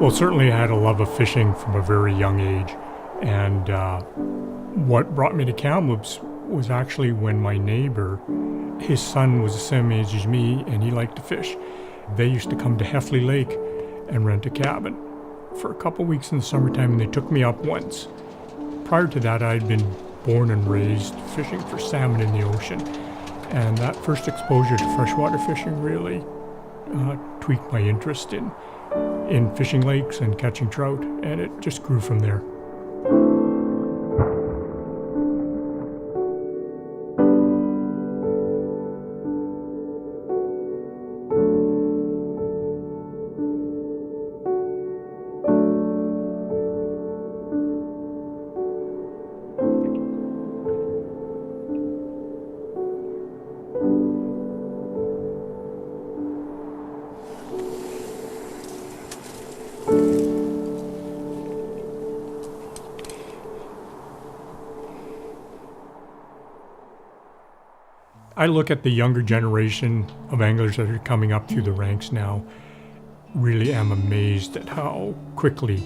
Well, certainly I had a love of fishing from a very young age. And what brought me to Kamloops was actually when my neighbor, his son was the same age as me, and he liked to fish. They used to come to Heffley Lake and rent a cabin for a couple weeks in the summertime, and they took me up once. Prior to that, I'd been born and raised fishing for salmon in the ocean. And that first exposure to freshwater fishing really tweaked my interest in fishing lakes and catching trout, and it just grew from there. I look at the younger generation of anglers that are coming up through the ranks now, really am amazed at how quickly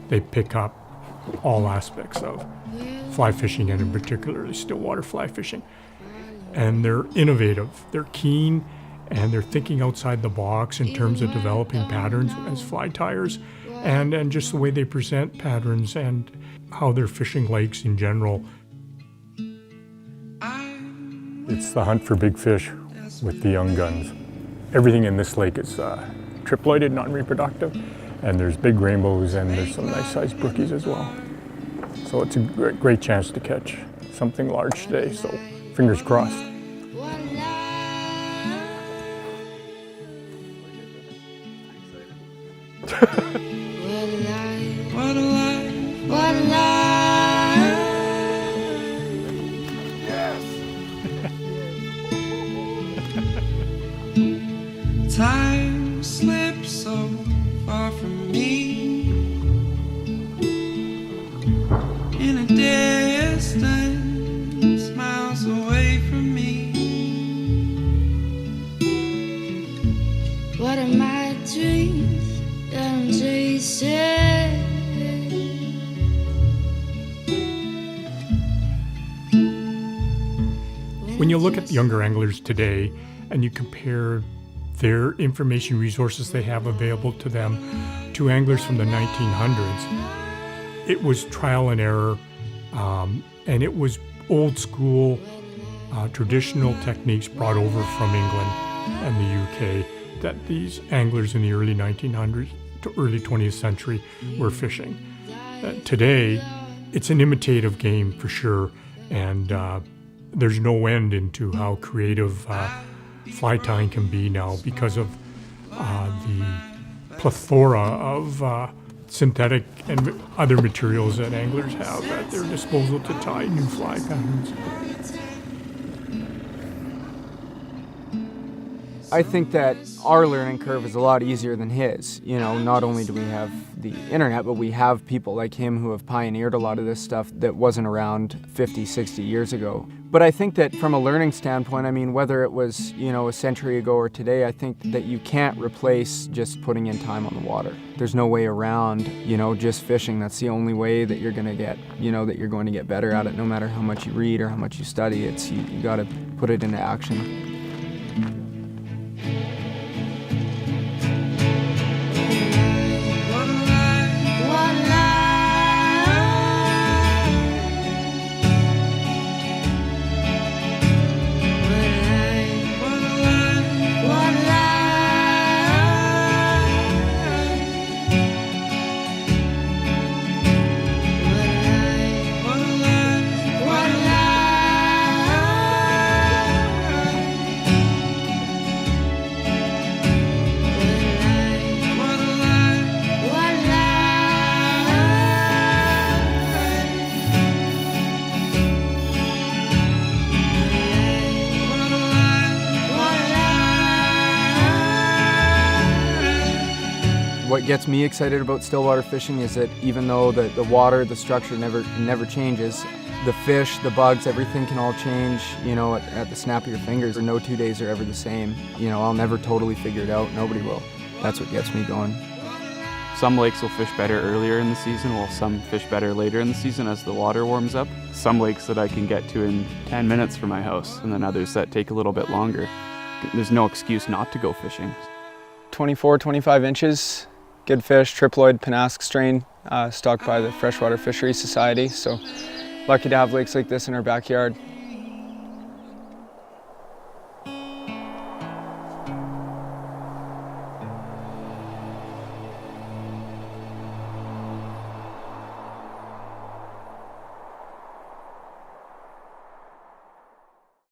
they pick up all aspects of fly fishing, and in particular Stillwater fly fishing. And they're innovative, they're keen, and they're thinking outside the box in terms of developing patterns as fly tyers, and just the way they present patterns and how they're fishing lakes in general. It's the hunt for big fish with the young guns. Everything in this lake is triploided, non-reproductive, and there's big rainbows and there's some nice sized brookies as well. So it's a great chance to catch something large today, so fingers crossed. Time slips so far from me, in a distance, miles away from me. What are my dreams that I'm chasing? When you look at younger anglers today and you compare their information resources they have available to them to anglers from the 1900s, it was trial and error, and it was old school, traditional techniques brought over from England and the UK that these anglers in the early 1900s to early 20th century were fishing. Today, it's an imitative game for sure, and there's no end into how creative fly tying can be now because of the plethora of synthetic and other materials that anglers have at their disposal to tie new fly patterns. I think that our learning curve is a lot easier than his. You know, not only do we have the internet, but we have people like him who have pioneered a lot of this stuff that wasn't around 50, 60 years ago. But I think that from a learning standpoint, I mean, whether it was, you know, a century ago or today, I think that you can't replace just putting in time on the water. There's no way around, you know, just fishing. That's the only way that you're going to get, you know, that you're going to get better at it, no matter how much you read or how much you study. It's, you got to put it into action. What gets me excited about Stillwater fishing is that even though the water, the structure never changes, the fish, the bugs, everything can all change, you know, at the snap of your fingers. No 2 days are ever the same. You know, I'll never totally figure it out. Nobody will. That's what gets me going. Some lakes will fish better earlier in the season, while some fish better later in the season as the water warms up. Some lakes that I can get to in 10 minutes from my house, and then others that take a little bit longer. There's no excuse not to go fishing. 24, 25 inches, good fish, triploid Pennask strain, stocked by the Freshwater Fisheries Society. So lucky to have lakes like this in our backyard.